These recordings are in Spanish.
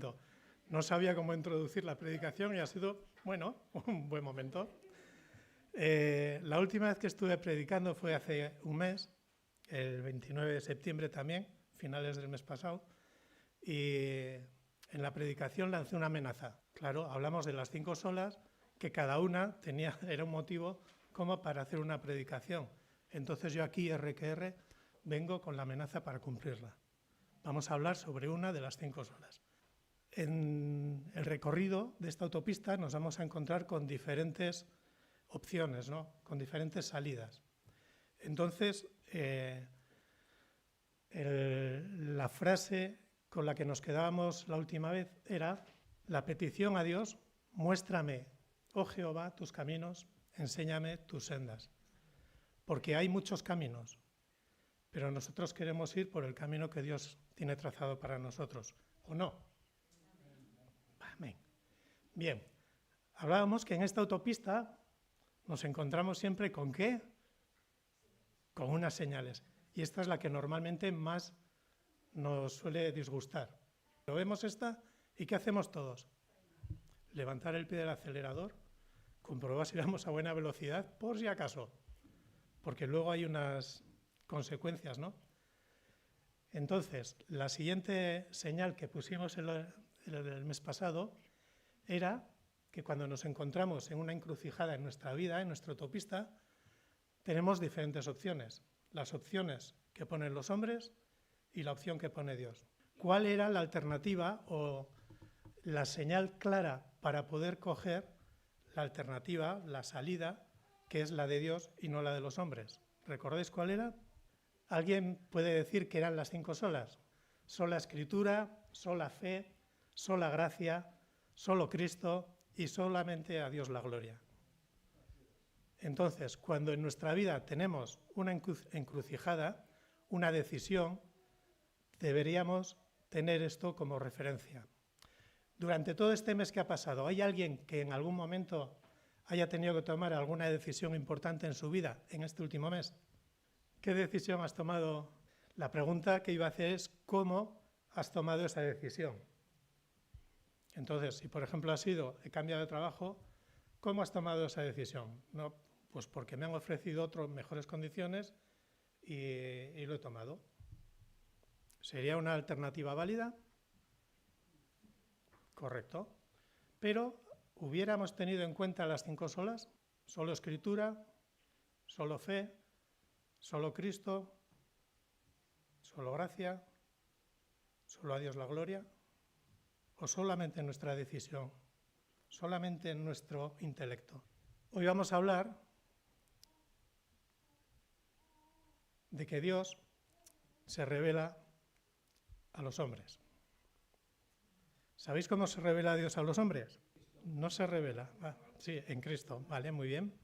momento. No sabía cómo introducir la predicación y ha sido, bueno, un buen momento. La última vez que estuve predicando fue hace un mes, el 29 de septiembre también, finales del mes pasado, y en la predicación lancé una amenaza. Claro, hablamos de las 5 solas, que cada una era un motivo como para hacer una predicación. Entonces yo aquí, RQR, vengo con la amenaza para cumplirla. Vamos a hablar sobre una de las 5 solas. En el recorrido de esta autopista nos vamos a encontrar con diferentes opciones, ¿no? Con diferentes salidas. Entonces, la frase con la que nos quedábamos la última vez era la petición a Dios: muéstrame, oh Jehová, tus caminos, enséñame tus sendas. Porque hay muchos caminos, pero nosotros queremos ir por el camino que Dios tiene trazado para nosotros, ¿o no? Amén. Bien, hablábamos que en esta autopista nos encontramos siempre ¿con qué? Con unas señales. Y esta es la que normalmente más nos suele disgustar. Lo vemos esta y ¿qué hacemos todos? Levantar el pie del acelerador, comprobar si vamos a buena velocidad, por si acaso, porque luego hay unas consecuencias, ¿no? Entonces, la siguiente señal que pusimos el mes pasado era que cuando nos encontramos en una encrucijada en nuestra vida, en nuestra autopista, tenemos diferentes opciones. Las opciones que ponen los hombres y la opción que pone Dios. ¿Cuál era la alternativa o la señal clara para poder coger la alternativa, la salida, que es la de Dios y no la de los hombres? ¿Recordáis cuál era? ¿Alguien puede decir que eran las 5 solas? Sola Escritura, sola fe, sola gracia, solo Cristo y solamente a Dios la gloria. Entonces, cuando en nuestra vida tenemos una encrucijada, una decisión, deberíamos tener esto como referencia. Durante todo este mes que ha pasado, ¿hay alguien que en algún momento haya tenido que tomar alguna decisión importante en su vida en este último mes? ¿Qué decisión has tomado? La pregunta que iba a hacer es ¿cómo has tomado esa decisión? Entonces, si por ejemplo he cambiado de trabajo, ¿cómo has tomado esa decisión? No, pues porque me han ofrecido otras mejores condiciones y lo he tomado. ¿Sería una alternativa válida? Correcto. Pero, ¿hubiéramos tenido en cuenta las 5 solas? ¿Solo Escritura? ¿Solo fe? ¿Solo Cristo? ¿Solo gracia? ¿Solo a Dios la gloria? ¿O solamente en nuestra decisión? ¿Solamente en nuestro intelecto? Hoy vamos a hablar de que Dios se revela a los hombres. ¿Sabéis cómo se revela Dios a los hombres? No se revela. Sí, en Cristo. Vale, muy bien.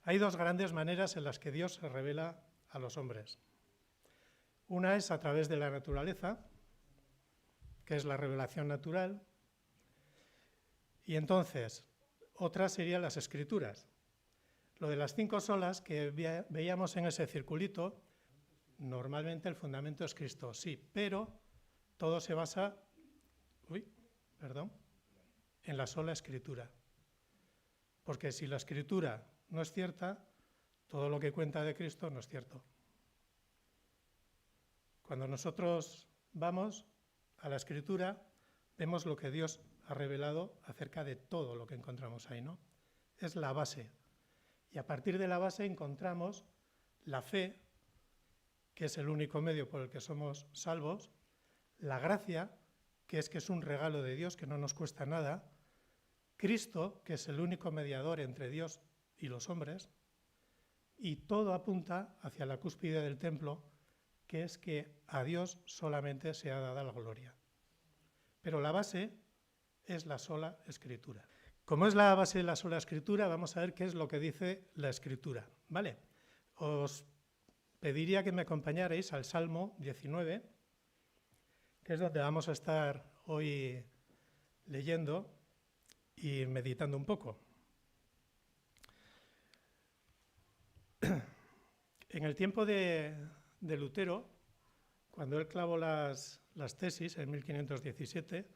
Hay 2 grandes maneras en las que Dios se revela a los hombres. Una es a través de la naturaleza, que es la revelación natural, y entonces otra serían las Escrituras. Lo de las 5 solas que veíamos en ese circulito, normalmente el fundamento es Cristo, sí, pero todo se basa en la sola Escritura. Porque si la Escritura no es cierta, todo lo que cuenta de Cristo no es cierto. Cuando nosotros vamos a la Escritura, vemos lo que Dios ha revelado acerca de todo lo que encontramos ahí, ¿no? Es la base. Y a partir de la base encontramos la fe, que es el único medio por el que somos salvos, la gracia, que es un regalo de Dios, que no nos cuesta nada, Cristo, que es el único mediador entre Dios y los hombres, y todo apunta hacia la cúspide del templo, que es que a Dios solamente se ha dado la gloria. Pero la base es la sola Escritura. Como es la base de la sola Escritura, vamos a ver qué es lo que dice la Escritura, ¿vale? Os pediría que me acompañarais al Salmo 19, que es donde vamos a estar hoy leyendo y meditando un poco. En el tiempo de Lutero, cuando él clavó las las tesis en 1517,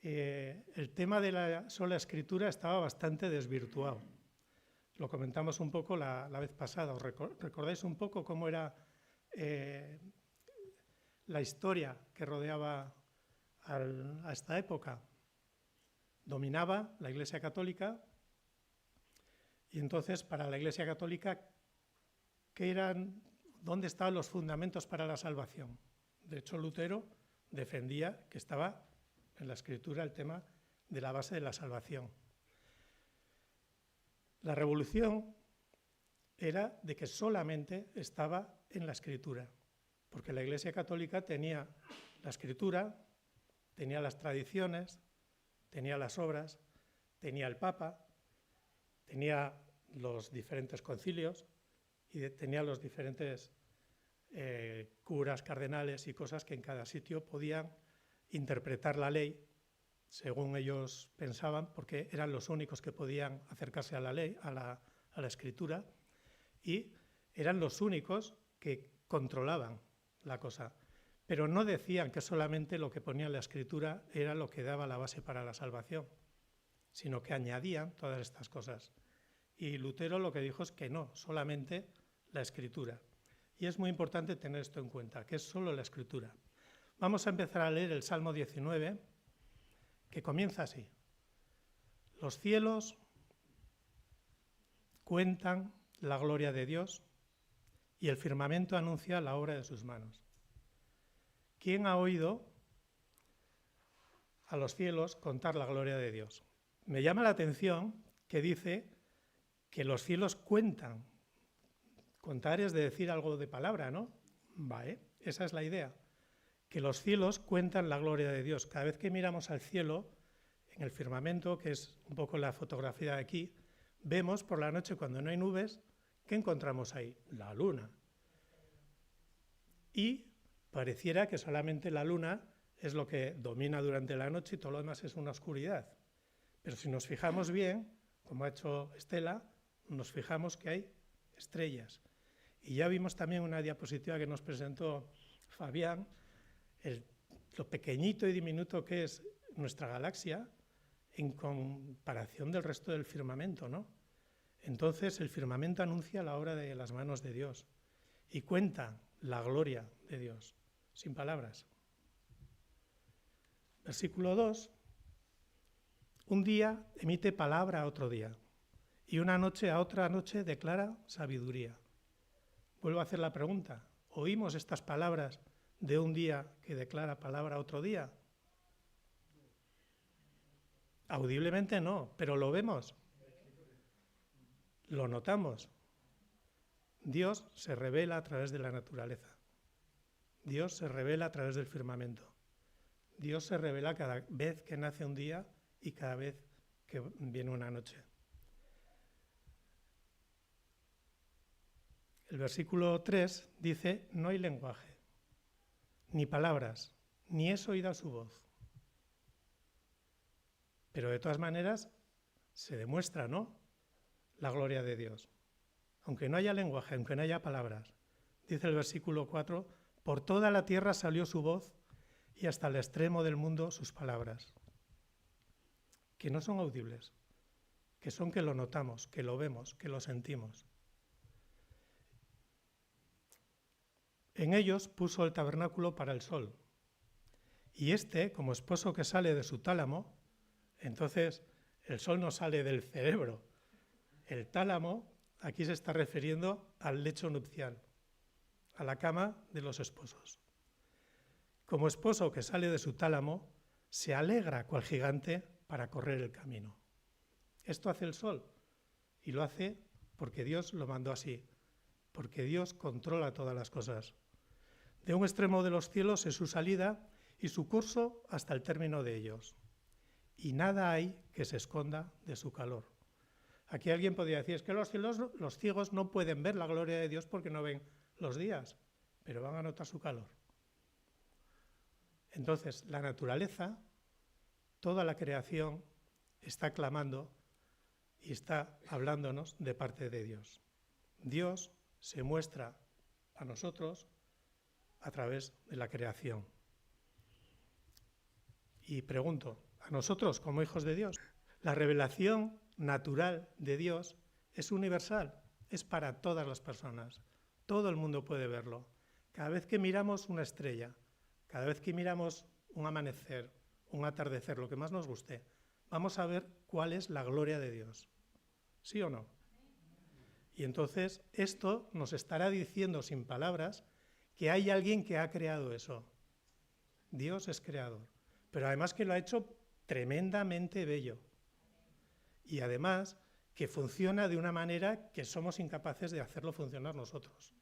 el tema de la sola escritura estaba bastante desvirtuado. Lo comentamos un poco la vez pasada. ¿Os recordáis un poco cómo era la historia que rodeaba a esta época? Dominaba la Iglesia Católica y entonces para la Iglesia Católica, ¿dónde estaban los fundamentos para la salvación? De hecho, Lutero defendía que estaba en la Escritura el tema de la base de la salvación. La revolución era de que solamente estaba en la Escritura, porque la Iglesia Católica tenía la Escritura, tenía las tradiciones, tenía las obras, tenía el Papa, tenía los diferentes concilios y tenía los diferentes curas, cardenales y cosas que en cada sitio podían interpretar la ley según ellos pensaban, porque eran los únicos que podían acercarse a la ley, a la escritura, y eran los únicos que controlaban la cosa. Pero no decían que solamente lo que ponía en la escritura era lo que daba la base para la salvación, sino que añadían todas estas cosas. Y Lutero lo que dijo es que no, solamente la escritura. Y es muy importante tener esto en cuenta, que es solo la escritura. Vamos a empezar a leer el Salmo 19, que comienza así. Los cielos cuentan la gloria de Dios y el firmamento anuncia la obra de sus manos. ¿Quién ha oído a los cielos contar la gloria de Dios? Me llama la atención que dice que los cielos cuentan. Contar es de decir algo de palabra, ¿no? Vale, esa es la idea. Que los cielos cuentan la gloria de Dios. Cada vez que miramos al cielo, en el firmamento, que es un poco la fotografía de aquí, vemos por la noche cuando no hay nubes, ¿qué encontramos ahí? La luna. Y pareciera que solamente la luna es lo que domina durante la noche y todo lo demás es una oscuridad. Pero si nos fijamos bien, como ha hecho Estela, nos fijamos que hay estrellas. Y ya vimos también una diapositiva que nos presentó Fabián, lo pequeñito y diminuto que es nuestra galaxia en comparación del resto del firmamento, ¿no? Entonces el firmamento anuncia la obra de las manos de Dios y cuenta la gloria de Dios, sin palabras. Versículo 2. Un día emite palabra a otro día y una noche a otra noche declara sabiduría. Vuelvo a hacer la pregunta. ¿Oímos estas palabras de un día que declara palabra a otro día? Audiblemente no, pero lo vemos. Lo notamos. Dios se revela a través de la naturaleza. Dios se revela a través del firmamento. Dios se revela cada vez que nace un día y cada vez que viene una noche. El versículo 3 dice, no hay lenguaje, ni palabras, ni es oída su voz. Pero de todas maneras se demuestra, ¿no?, la gloria de Dios. Aunque no haya lenguaje, aunque no haya palabras. Dice el versículo 4, por toda la tierra salió su voz y hasta el extremo del mundo sus palabras. Que no son audibles, que son que lo notamos, que lo vemos, que lo sentimos. En ellos puso el tabernáculo para el sol. Y este, como esposo que sale de su tálamo, entonces el sol no sale del cerebro. El tálamo aquí se está refiriendo al lecho nupcial, a la cama de los esposos. Como esposo que sale de su tálamo, se alegra cual gigante para correr el camino. Esto hace el sol y lo hace porque Dios lo mandó así, porque Dios controla todas las cosas. De un extremo de los cielos es su salida y su curso hasta el término de ellos. Y nada hay que se esconda de su calor. Aquí alguien podría decir, es que los ciegos no pueden ver la gloria de Dios porque no ven los días, pero van a notar su calor. Entonces, la naturaleza, toda la creación, está clamando y está hablándonos de parte de Dios. Dios se muestra a nosotros a través de la creación. Y pregunto, ¿a nosotros como hijos de Dios? La revelación natural de Dios es universal, es para todas las personas. Todo el mundo puede verlo. Cada vez que miramos una estrella, cada vez que miramos un amanecer, un atardecer, lo que más nos guste, vamos a ver cuál es la gloria de Dios. ¿Sí o no? Y entonces esto nos estará diciendo sin palabras que hay alguien que ha creado eso. Dios es creador, pero además que lo ha hecho tremendamente bello. Y además que funciona de una manera que somos incapaces de hacerlo funcionar nosotros.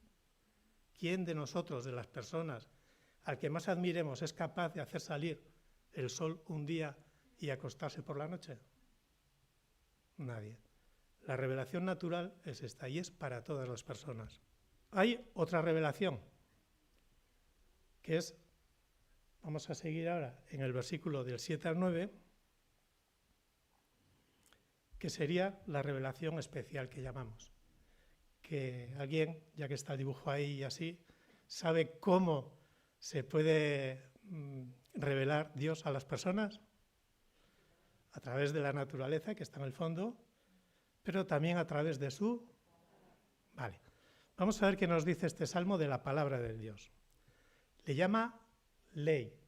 ¿Quién de nosotros, de las personas, al que más admiremos, es capaz de hacer salir el sol un día y acostarse por la noche? Nadie. La revelación natural es esta y es para todas las personas. Hay otra revelación, que es, vamos a seguir ahora en el versículo del 7 al 9, que sería la revelación especial que llamamos. Que alguien, ya que está el dibujo ahí y así, sabe cómo se puede revelar Dios a las personas a través de la naturaleza que está en el fondo, pero también a través de su... Vale. Vamos a ver qué nos dice este salmo de la palabra de Dios. Le llama ley,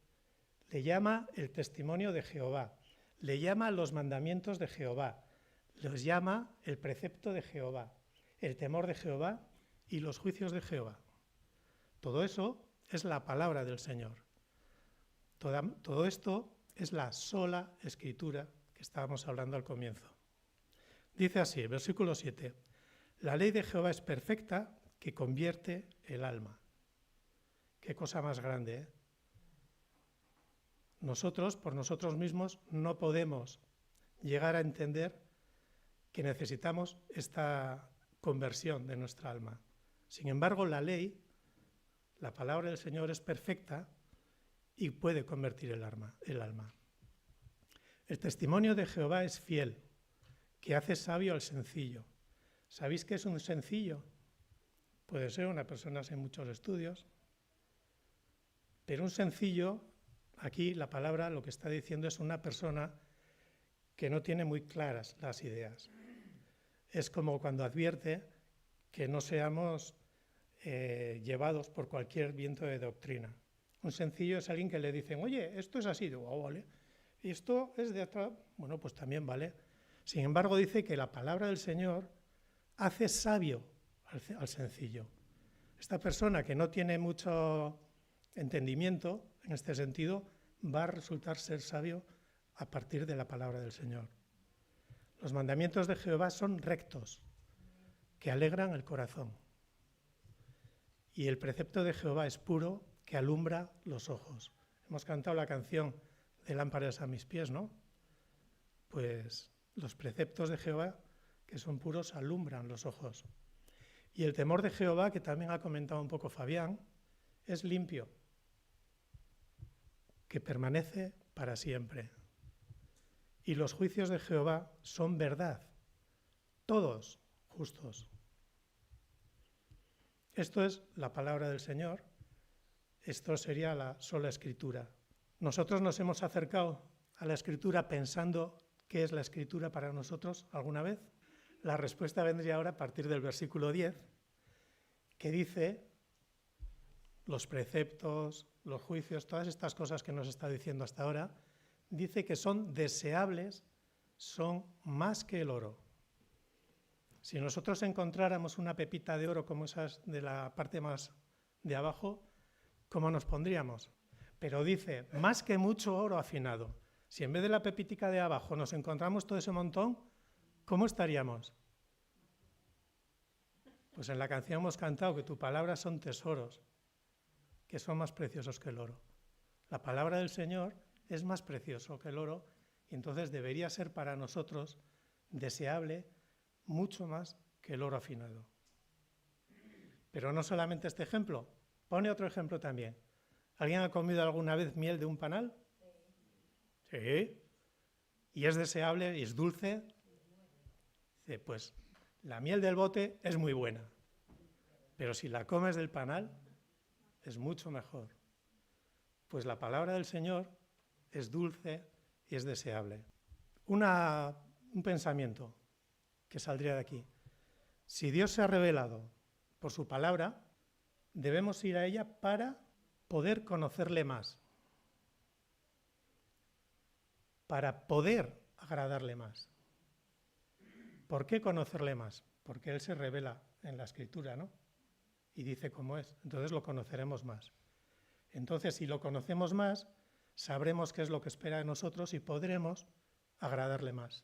le llama el testimonio de Jehová, le llama los mandamientos de Jehová, los llama el precepto de Jehová, el temor de Jehová y los juicios de Jehová. Todo eso es la palabra del Señor. Todo esto es la sola escritura que estábamos hablando al comienzo. Dice así, versículo 7, la ley de Jehová es perfecta que convierte el alma. Qué cosa más grande, ¿eh? Nosotros, por nosotros mismos, no podemos llegar a entender que necesitamos esta conversión de nuestra alma. Sin embargo, la ley, la palabra del Señor es perfecta y puede convertir el alma. El testimonio de Jehová es fiel, que hace sabio al sencillo. ¿Sabéis qué es un sencillo? Puede ser una persona sin muchos estudios, pero un sencillo, aquí la palabra lo que está diciendo es una persona que no tiene muy claras las ideas. Es como cuando advierte que no seamos llevados por cualquier viento de doctrina. Un sencillo es alguien que le dicen, oye, esto es así, digo, oh, vale, y esto es de otra, bueno, pues también vale. Sin embargo, dice que la palabra del Señor hace sabio al sencillo. Esta persona que no tiene mucho entendimiento en este sentido va a resultar ser sabio a partir de la palabra del Señor. Los mandamientos de Jehová son rectos, que alegran el corazón. Y el precepto de Jehová es puro, que alumbra los ojos. Hemos cantado la canción de lámparas a mis pies, ¿no? Pues los preceptos de Jehová, que son puros, alumbran los ojos. Y el temor de Jehová, que también ha comentado un poco Fabián, es limpio, que permanece para siempre. Y los juicios de Jehová son verdad, todos justos. Esto es la palabra del Señor, esto sería la sola Escritura. ¿Nosotros nos hemos acercado a la Escritura pensando qué es la Escritura para nosotros alguna vez? La respuesta vendría ahora a partir del versículo 10, que dice los preceptos, los juicios, todas estas cosas que nos está diciendo hasta ahora, dice que son deseables, son más que el oro. Si nosotros encontráramos una pepita de oro como esas de la parte más de abajo, ¿cómo nos pondríamos? Pero dice, más que mucho oro afinado. Si en vez de la pepitica de abajo nos encontramos todo ese montón, ¿cómo estaríamos? Pues en la canción hemos cantado que tus palabras son tesoros, que son más preciosos que el oro. La palabra del Señor es más precioso que el oro y entonces debería ser para nosotros deseable mucho más que el oro afinado. Pero no solamente este ejemplo, pone otro ejemplo también. ¿Alguien ha comido alguna vez miel de un panal? Sí. ¿Y es deseable y es dulce? Sí, pues la miel del bote es muy buena, pero si la comes del panal es mucho mejor. Pues la palabra del Señor es dulce y es deseable. Un pensamiento que saldría de aquí. Si Dios se ha revelado por su palabra, debemos ir a ella para poder conocerle más, para poder agradarle más. ¿Por qué conocerle más? Porque Él se revela en la Escritura, ¿no? Y dice cómo es. Entonces lo conoceremos más. Entonces, si lo conocemos más, sabremos qué es lo que espera de nosotros y podremos agradarle más.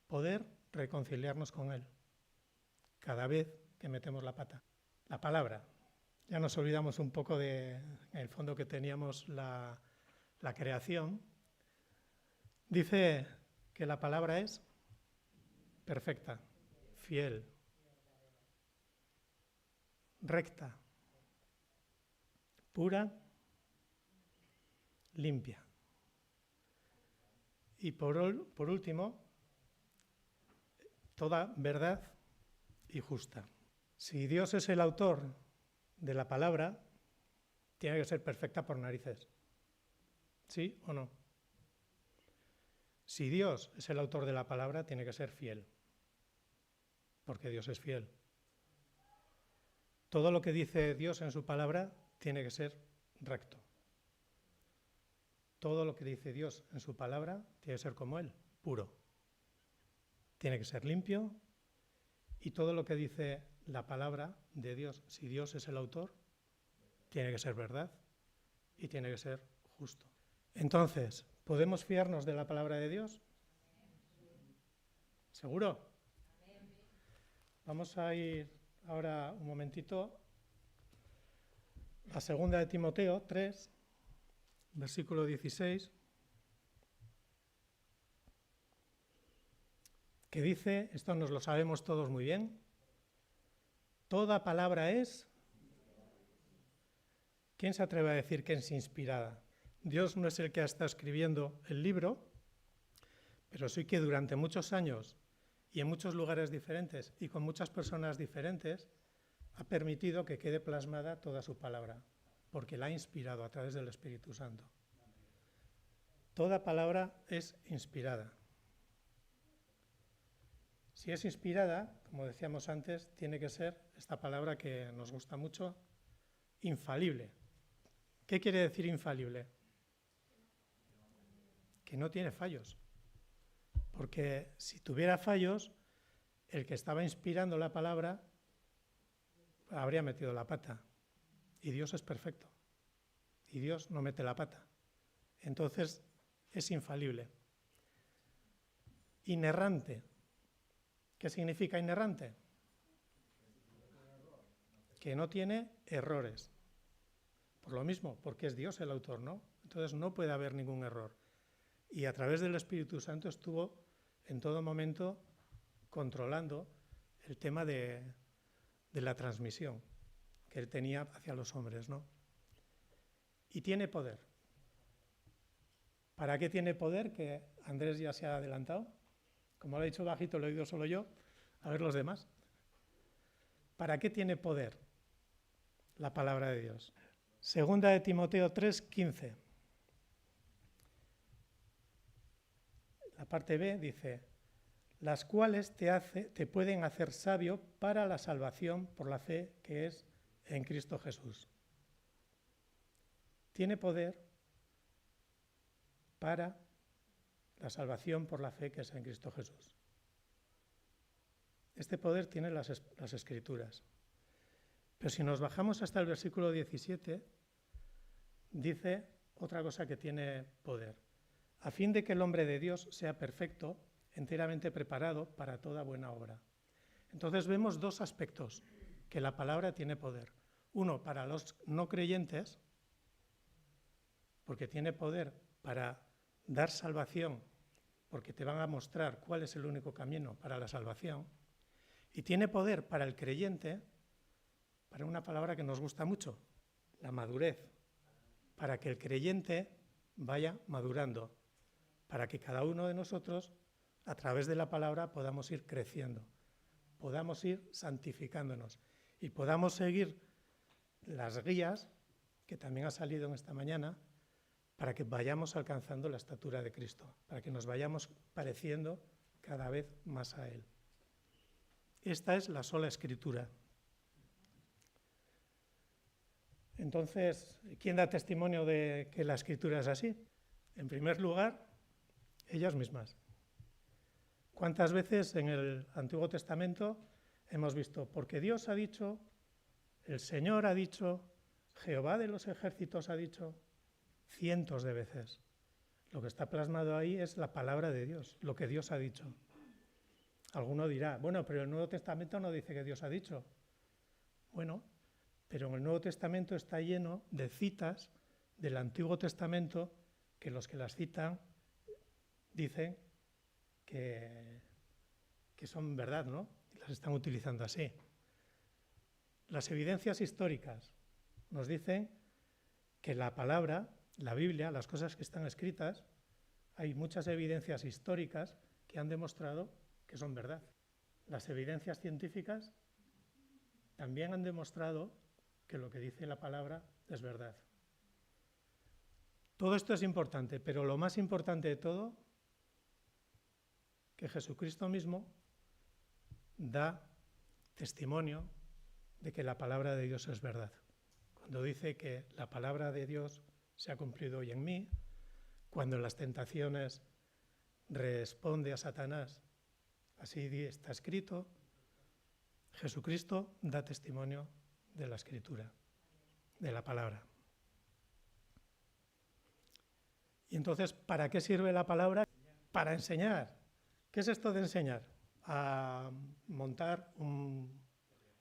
Poder reconciliarnos con Él cada vez que metemos la pata. La palabra. Ya nos olvidamos un poco de, en el fondo, que teníamos la creación. Dice que la palabra es perfecta, fiel, recta, pura, limpia. Y por último, toda verdad y justa. Si Dios es el autor de la palabra, tiene que ser perfecta por narices. ¿Sí o no? Si Dios es el autor de la palabra, tiene que ser fiel, porque Dios es fiel. Todo lo que dice Dios en su palabra tiene que ser recto. Todo lo que dice Dios en su palabra tiene que ser como Él, puro. Tiene que ser limpio, y todo lo que dice la palabra de Dios, si Dios es el autor, tiene que ser verdad y tiene que ser justo. Entonces, ¿podemos fiarnos de la palabra de Dios? ¿Seguro? Vamos a ir ahora un momentito a 2 de Timoteo 3, versículo 16, que dice, esto nos lo sabemos todos muy bien, toda palabra es... ¿Quién se atreve a decir que es inspirada? Dios no es el que ha estado escribiendo el libro, pero sí que durante muchos años y en muchos lugares diferentes y con muchas personas diferentes ha permitido que quede plasmada toda su palabra, porque la ha inspirado a través del Espíritu Santo. Toda palabra es inspirada. Si es inspirada, como decíamos antes, tiene que ser esta palabra que nos gusta mucho, infalible. ¿Qué quiere decir infalible? Que no tiene fallos. Porque si tuviera fallos, el que estaba inspirando la palabra habría metido la pata. Y Dios es perfecto. Y Dios no mete la pata. Entonces es infalible. Inerrante. ¿Qué significa inerrante? Que no tiene errores. Por lo mismo, porque es Dios el autor, ¿no? Entonces no puede haber ningún error. Y a través del Espíritu Santo estuvo en todo momento controlando el tema de la transmisión que él tenía hacia los hombres, ¿no? Y tiene poder. ¿Para qué tiene poder? Que Andrés ya se ha adelantado. Como lo he dicho bajito, lo he oído solo yo. A ver los demás. ¿Para qué tiene poder la palabra de Dios? 2 de Timoteo 3, 15. La parte B dice, las cuales te pueden hacer sabio para la salvación por la fe que es en Cristo Jesús. Tiene poder para la salvación por la fe que es en Cristo Jesús. Este poder tiene las Escrituras. Pero si nos bajamos hasta el versículo 17, dice otra cosa que tiene poder. A fin de que el hombre de Dios sea perfecto, enteramente preparado para toda buena obra. Entonces vemos dos aspectos que la palabra tiene poder. Uno, para los no creyentes, porque tiene poder para dar salvación, porque te van a mostrar cuál es el único camino para la salvación. Y tiene poder para el creyente, para una palabra que nos gusta mucho, la madurez, para que el creyente vaya madurando, para que cada uno de nosotros, a través de la palabra, podamos ir creciendo, podamos ir santificándonos y podamos seguir las guías, que también ha salido en esta mañana, para que vayamos alcanzando la estatura de Cristo, para que nos vayamos pareciendo cada vez más a Él. Esta es la sola Escritura. Entonces, ¿quién da testimonio de que la Escritura es así? En primer lugar, ellas mismas. ¿Cuántas veces en el Antiguo Testamento hemos visto, porque Dios ha dicho, el Señor ha dicho, Jehová de los ejércitos ha dicho? Cientos de veces. Lo que está plasmado ahí es la palabra de Dios, lo que Dios ha dicho. Alguno dirá, bueno, pero el Nuevo Testamento no dice que Dios ha dicho. Bueno, pero en el Nuevo Testamento está lleno de citas del Antiguo Testamento que los que las citan dicen que son verdad, ¿no? Y las están utilizando así. Las evidencias históricas nos dicen que la palabra, la Biblia, las cosas que están escritas, hay muchas evidencias históricas que han demostrado que son verdad. Las evidencias científicas también han demostrado que lo que dice la palabra es verdad. Todo esto es importante, pero lo más importante de todo, que Jesucristo mismo da testimonio de que la palabra de Dios es verdad. Cuando dice que la palabra de Dios se ha cumplido hoy en mí, cuando en las tentaciones responde a Satanás, así está escrito, Jesucristo da testimonio de la Escritura, de la palabra. Y entonces, ¿para qué sirve la palabra? Para enseñar. ¿Qué es esto de enseñar? A montar un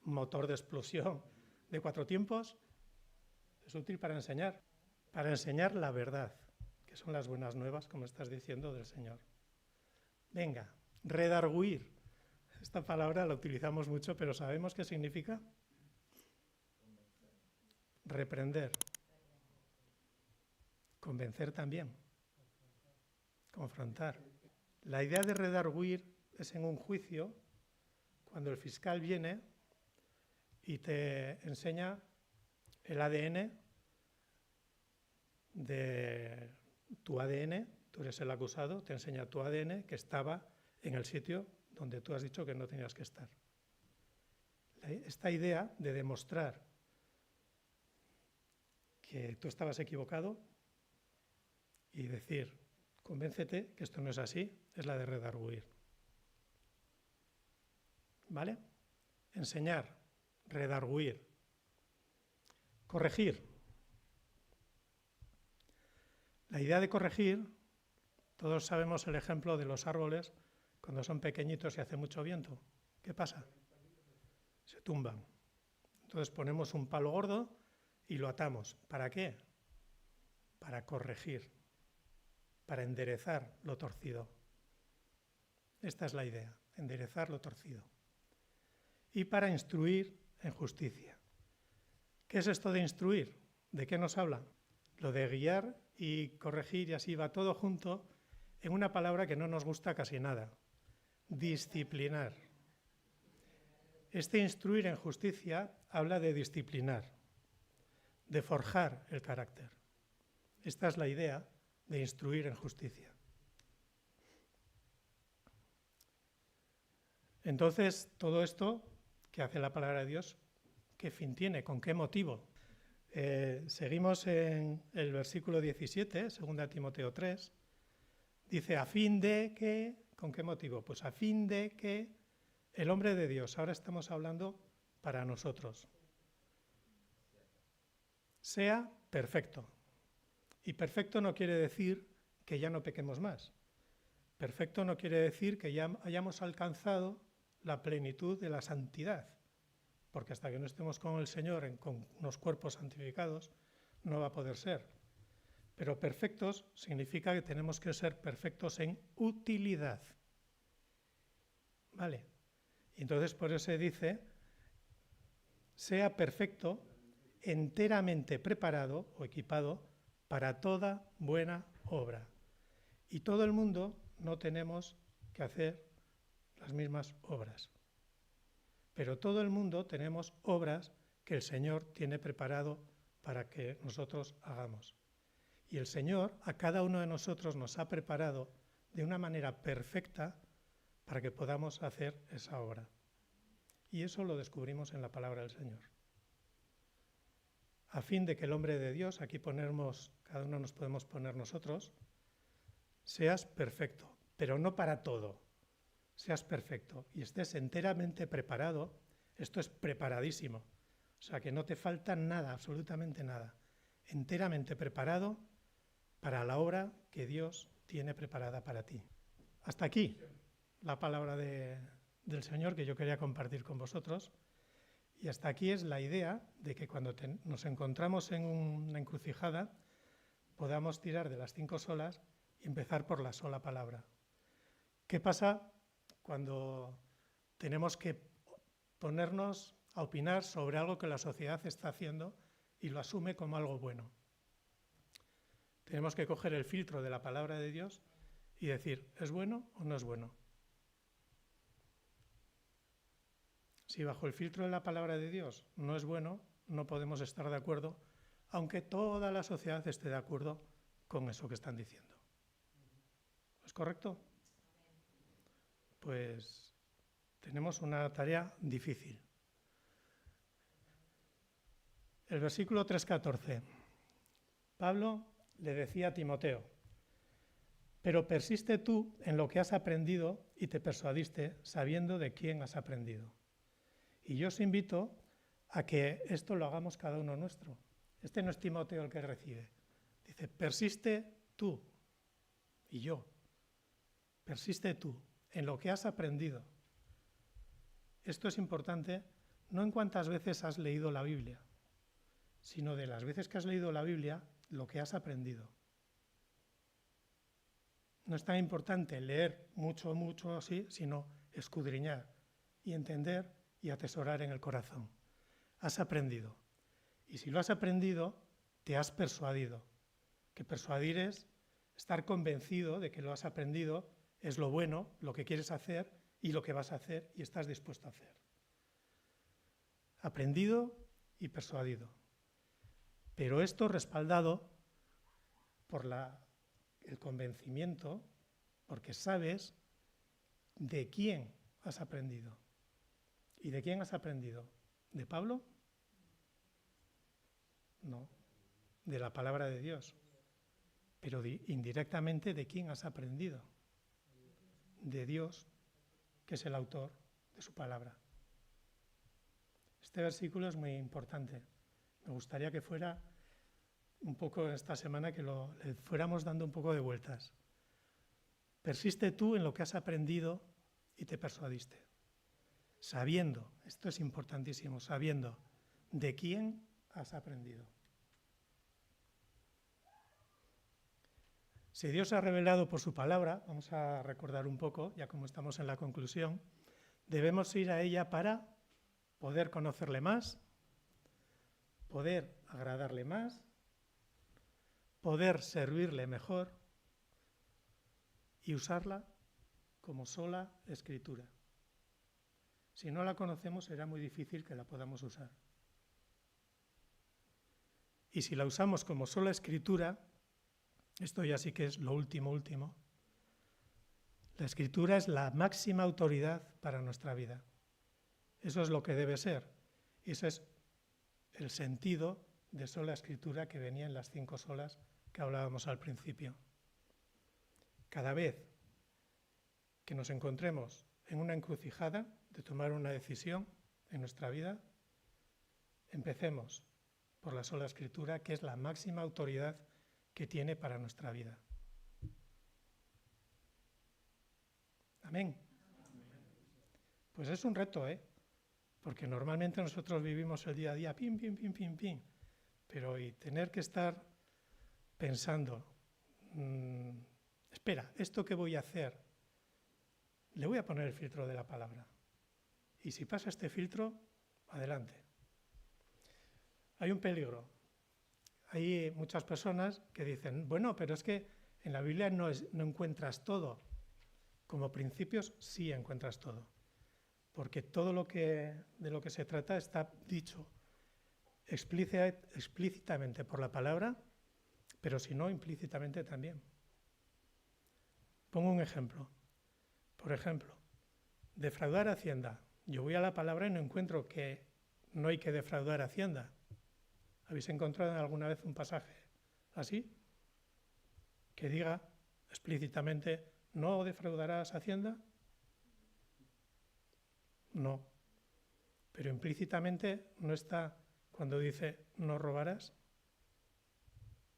motor de explosión de 4 tiempos. Es útil para enseñar la verdad, que son las buenas nuevas, como estás diciendo, del Señor. Venga, redarguir. Esta palabra la utilizamos mucho, pero ¿sabemos qué significa? Reprender. Convencer también. Confrontar. La idea de redarguir es en un juicio, cuando el fiscal viene y te enseña el ADN de tu ADN, tú eres el acusado, te enseña tu ADN que estaba en el sitio donde tú has dicho que no tenías que estar. Esta idea de demostrar que tú estabas equivocado y decir, convéncete que esto no es así, es la de redarguir. ¿Vale? Enseñar, redarguir. Corregir. La idea de corregir, todos sabemos el ejemplo de los árboles cuando son pequeñitos y hace mucho viento. ¿Qué pasa? Se tumban. Entonces ponemos un palo gordo y lo atamos. ¿Para qué? Para corregir, para enderezar lo torcido. Esta es la idea, enderezar lo torcido. Y para instruir en justicia. ¿Qué es esto de instruir? ¿De qué nos habla? Lo de guiar y corregir, y así va todo junto en una palabra que no nos gusta casi nada. Disciplinar. Este instruir en justicia habla de disciplinar, de forjar el carácter. Esta es la idea de instruir en justicia. Entonces, todo esto que hace la palabra de Dios, ¿qué fin tiene? ¿Con qué motivo? Seguimos en el versículo 17, 2 Timoteo 3. Dice, a fin de que, ¿con qué motivo? Pues a fin de que el hombre de Dios, ahora estamos hablando para nosotros, sea perfecto. Y perfecto no quiere decir que ya no pequemos más. Perfecto no quiere decir que ya hayamos alcanzado la plenitud de la santidad, porque hasta que no estemos con el Señor, con unos cuerpos santificados, no va a poder ser. Pero perfectos significa que tenemos que ser perfectos en utilidad. ¿Vale? Y entonces por eso se dice, sea perfecto, enteramente preparado o equipado para toda buena obra. Y todo el mundo no tenemos que hacer las mismas obras. Pero todo el mundo tenemos obras que el Señor tiene preparado para que nosotros hagamos. Y el Señor a cada uno de nosotros nos ha preparado de una manera perfecta para que podamos hacer esa obra. Y eso lo descubrimos en la palabra del Señor. A fin de que el hombre de Dios, aquí ponemos, cada uno nos podemos poner nosotros, seas perfecto, pero no para todo, seas perfecto y estés enteramente preparado. Esto es preparadísimo, o sea que no te falta nada, absolutamente nada, enteramente preparado para la obra que Dios tiene preparada para ti. Hasta aquí la palabra del Señor que yo quería compartir con vosotros. Y hasta aquí es la idea de que cuando nos encontramos en una encrucijada podamos tirar de las 5 solas y empezar por la sola palabra. ¿Qué pasa cuando tenemos que ponernos a opinar sobre algo que la sociedad está haciendo y lo asume como algo bueno? Tenemos que coger el filtro de la palabra de Dios y decir, ¿es bueno o no es bueno? Si bajo el filtro de la palabra de Dios no es bueno, no podemos estar de acuerdo, aunque toda la sociedad esté de acuerdo con eso que están diciendo. ¿Es correcto? Pues tenemos una tarea difícil. El versículo 3:14. Pablo le decía a Timoteo, pero persiste tú en lo que has aprendido y te persuadiste sabiendo de quién has aprendido. Y yo os invito a que esto lo hagamos cada uno nuestro. Este no es Timoteo el que recibe. Dice, persiste tú y yo. Persiste tú en lo que has aprendido. Esto es importante no en cuántas veces has leído la Biblia, sino de las veces que has leído la Biblia, lo que has aprendido. No es tan importante leer mucho así, sino escudriñar y entender y atesorar en el corazón. Has aprendido. Y si lo has aprendido, te has persuadido. Que persuadir es estar convencido de que lo has aprendido, es lo bueno, lo que quieres hacer y lo que vas a hacer y estás dispuesto a hacer. Aprendido y persuadido. Pero esto respaldado por el convencimiento, porque sabes de quién has aprendido. ¿Y de quién has aprendido? ¿De Pablo? No, de la palabra de Dios. Pero indirectamente, ¿de quién has aprendido? De Dios, que es el autor de su palabra. Este versículo es muy importante. Me gustaría que fuera un poco esta semana que le fuéramos dando un poco de vueltas. Persiste tú en lo que has aprendido y te persuadiste. Sabiendo, esto es importantísimo, sabiendo de quién has aprendido. Si Dios ha revelado por su palabra, vamos a recordar un poco, ya como estamos en la conclusión, debemos ir a ella para poder conocerle más, poder agradarle más, poder servirle mejor y usarla como sola escritura. Si no la conocemos, será muy difícil que la podamos usar. Y si la usamos como sola escritura, esto ya sí que es lo último. La escritura es la máxima autoridad para nuestra vida. Eso es lo que debe ser. Y ese es el sentido de sola escritura que venía en las 5 solas que hablábamos al principio. Cada vez que nos encontremos en una encrucijada de tomar una decisión en nuestra vida, empecemos por la sola escritura, que es la máxima autoridad que tiene para nuestra vida. Amén. Pues es un reto, porque normalmente nosotros vivimos el día a día, pim, pero y tener que estar pensando, espera, ¿esto qué voy a hacer? Le voy a poner el filtro de la palabra. Y si pasa este filtro, adelante. Hay un peligro. Hay muchas personas que dicen, bueno, pero es que en la Biblia no encuentras todo. Como principios sí encuentras todo. Porque todo de lo que se trata está dicho explícitamente por la palabra pero si no, implícitamente también. Pongo un ejemplo. Por ejemplo, defraudar a Hacienda. Yo voy a la palabra y no encuentro que no hay que defraudar a Hacienda. ¿Habéis encontrado alguna vez un pasaje así? Que diga explícitamente, ¿no defraudarás a Hacienda? No. Pero implícitamente no está cuando dice, no robarás.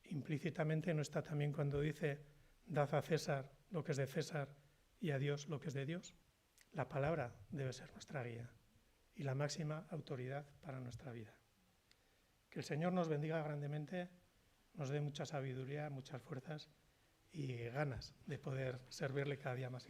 Implícitamente no está también cuando dice, dad a César lo que es de César y a Dios lo que es de Dios. La palabra debe ser nuestra guía y la máxima autoridad para nuestra vida. Que el Señor nos bendiga grandemente, nos dé mucha sabiduría, muchas fuerzas y ganas de poder servirle cada día más.